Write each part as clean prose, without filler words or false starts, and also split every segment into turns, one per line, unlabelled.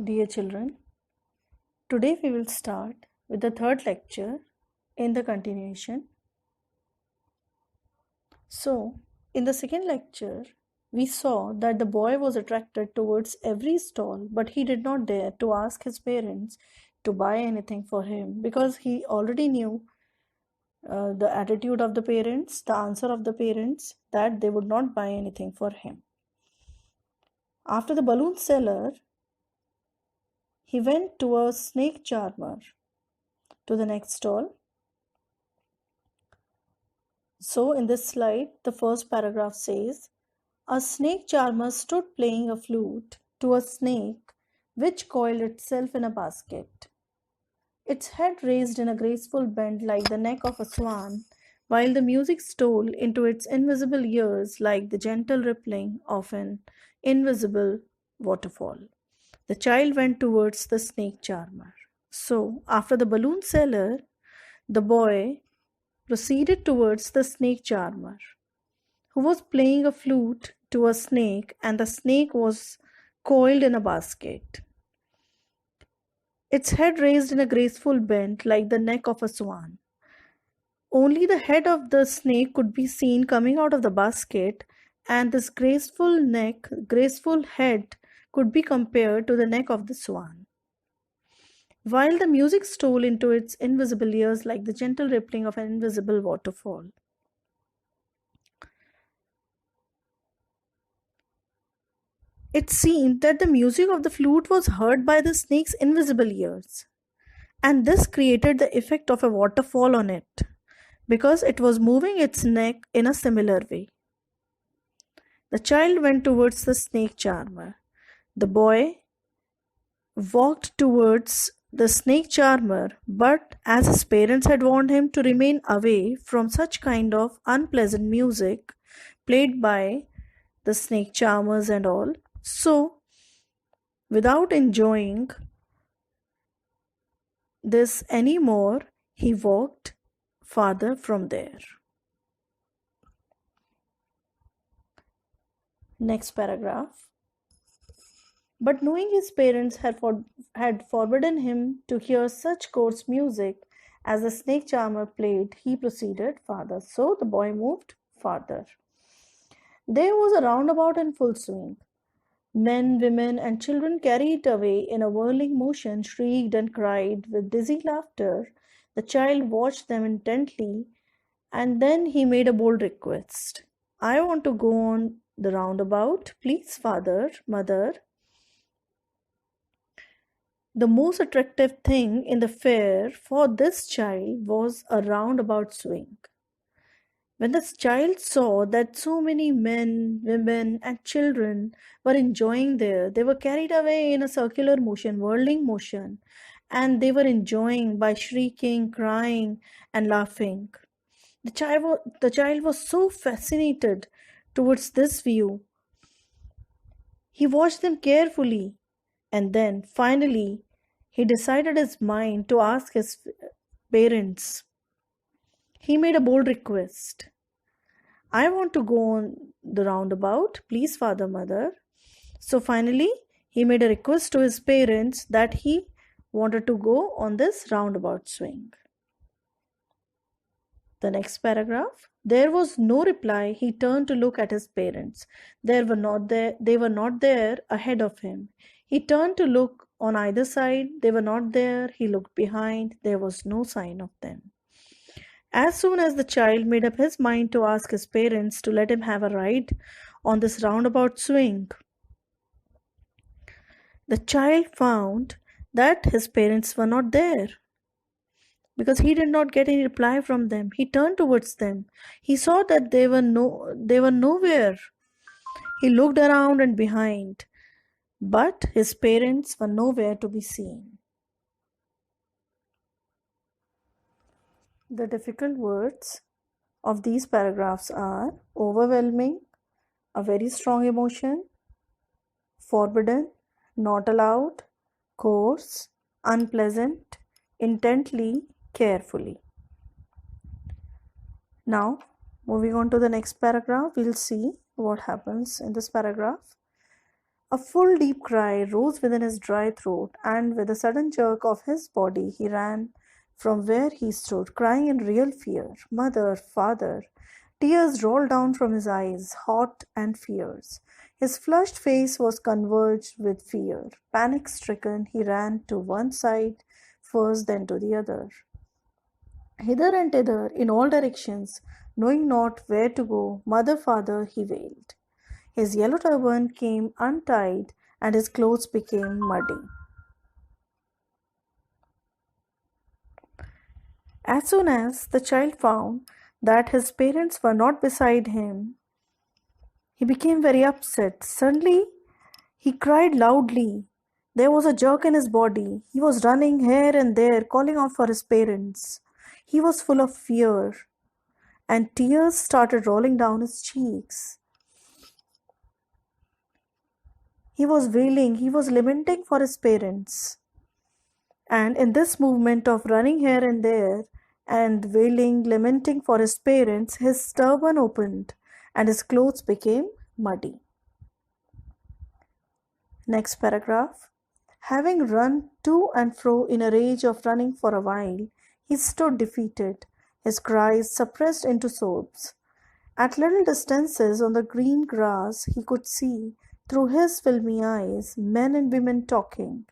Dear children, today we will start with the third lecture in the continuation. So, in the second lecture, we saw that the boy was attracted towards every stall, but he did not dare to ask his parents to buy anything for him because he already knew the attitude of the parents, the answer of the parents, that they would not buy anything for him. After the balloon seller, he went to a snake charmer to the next stall. So, in this slide, the first paragraph says, a snake charmer stood playing a flute to a snake which coiled itself in a basket, its head raised in a graceful bend like the neck of a swan, while the music stole into its invisible ears like the gentle rippling of an invisible waterfall. The child went towards the snake charmer. So, after the balloon seller, the boy proceeded towards the snake charmer, who was playing a flute to a snake, and the snake was coiled in a basket, its head raised in a graceful bend like the neck of a swan. Only the head of the snake could be seen coming out of the basket, and this graceful head could be compared to the neck of the swan. While the music stole into its invisible ears like the gentle rippling of an invisible waterfall. It seemed that the music of the flute was heard by the snake's invisible ears, and this created the effect of a waterfall on it, because it was moving its neck in a similar way. The child went towards the snake charmer. The boy walked towards the snake charmer, but as his parents had warned him to remain away from such kind of unpleasant music played by the snake charmers and all, so without enjoying this anymore, he walked farther from there. Next paragraph. But knowing his parents had forbidden him to hear such coarse music as the snake charmer played, he proceeded farther. So the boy moved farther. There was a roundabout in full swing. Men, women, and children carried away in a whirling motion, shrieked and cried with dizzy laughter. The child watched them intently, and then he made a bold request. I want to go on the roundabout. Please, father, mother. The most attractive thing in the fair for this child was a roundabout swing. When the child saw that so many men, women, and children were enjoying there, they were carried away in a circular motion, whirling motion, and they were enjoying by shrieking, crying, and laughing. The child was so fascinated towards this view. He watched them carefully, and then finally he decided his mind to ask his parents. He made a bold request. I want to go on the roundabout, please, father, mother. So finally, he made a request to his parents that he wanted to go on this roundabout swing. The next paragraph. There was no reply. He turned to look at his parents. They were not there ahead of him. He turned to look on either side. They were not there. He looked behind. There was no sign of them. As soon as the child made up his mind to ask his parents to let him have a ride on this roundabout swing, the child found that his parents were not there. Because he did not get any reply from them, he turned towards them. He saw that they were nowhere. He looked around and behind, but his parents were nowhere to be seen. The difficult words of these paragraphs are overwhelming, a very strong emotion, forbidden, not allowed, coarse, unpleasant, intently, carefully. Now, moving on to the next paragraph, we'll see what happens in this paragraph. A full deep cry rose within his dry throat, and with a sudden jerk of his body, he ran from where he stood, crying in real fear, "Mother, father!" Tears rolled down from his eyes, hot and fierce. His flushed face was converged with fear. Panic stricken, he ran to one side first, then to the other. Hither and thither, in all directions, knowing not where to go, "Mother, father!" he wailed. His yellow turban came untied, and his clothes became muddy. As soon as the child found that his parents were not beside him, he became very upset. Suddenly, he cried loudly. There was a jerk in his body. He was running here and there, calling out for his parents. He was full of fear, and tears started rolling down his cheeks. He was wailing, he was lamenting for his parents. And in this movement of running here and there and wailing, lamenting for his parents, his turban opened and his clothes became muddy. Next paragraph. Having run to and fro in a rage of running for a while, he stood defeated, his cries suppressed into sobs. At little distances on the green grass he could see, through his filmy eyes, men and women talking.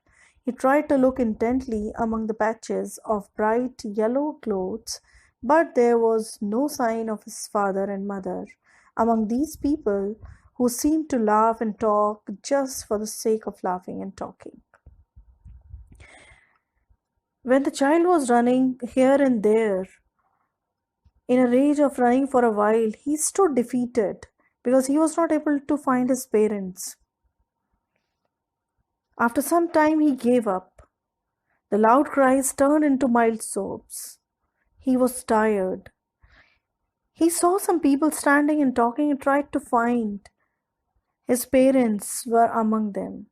He tried to look intently among the patches of bright yellow clothes, but there was no sign of his father and mother among these people who seemed to laugh and talk just for the sake of laughing and talking. When the child was running here and there, in a rage of running for a while, he stood defeated because he was not able to find his parents. After some time, he gave up. The loud cries turned into mild sobs. He was tired. He saw some people standing and talking and tried to find. His parents were among them.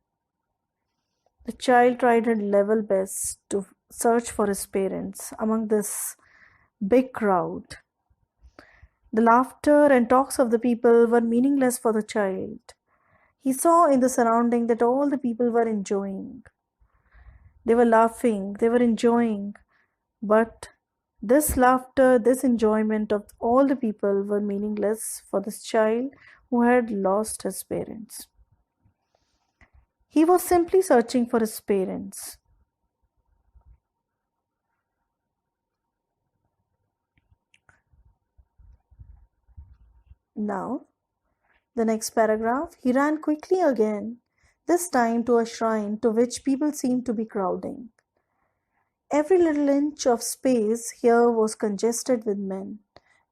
The child tried his level best to search for his parents among this big crowd. The laughter and talks of the people were meaningless for the child. He saw in the surrounding that all the people were enjoying. They were laughing, they were enjoying, but this laughter, this enjoyment of all the people were meaningless for this child who had lost his parents. He was simply searching for his parents. Now, the next paragraph, he ran quickly again, this time to a shrine to which people seemed to be crowding. Every little inch of space here was congested with men,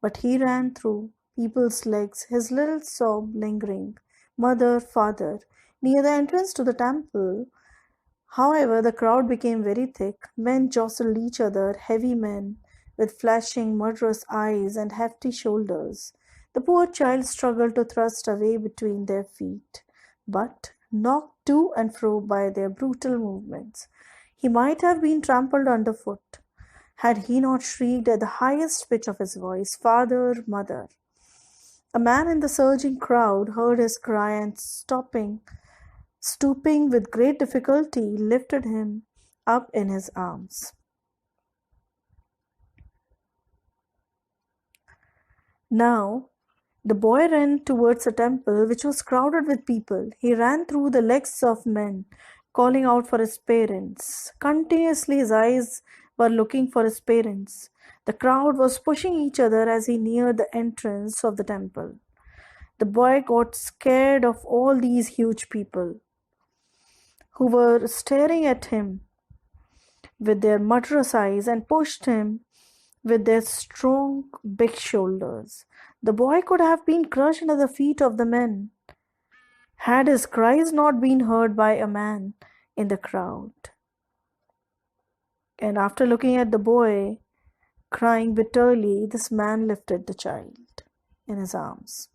but he ran through people's legs, his little sob lingering, "Mother, father." Near the entrance to the temple, however, the crowd became very thick. Men jostled each other, heavy men with flashing, murderous eyes and hefty shoulders. The poor child struggled to thrust a way between their feet, but knocked to and fro by their brutal movements, he might have been trampled underfoot, had he not shrieked at the highest pitch of his voice, "Father, mother!" A man in the surging crowd heard his cry and stooping with great difficulty, lifted him up in his arms. Now, the boy ran towards the temple, which was crowded with people. He ran through the legs of men, calling out for his parents. Continuously, his eyes were looking for his parents. The crowd was pushing each other as he neared the entrance of the temple. The boy got scared of all these huge people who were staring at him with their murderous eyes and pushed him with their strong, big shoulders. The boy could have been crushed under the feet of the men had his cries not been heard by a man in the crowd. And after looking at the boy crying bitterly, this man lifted the child in his arms.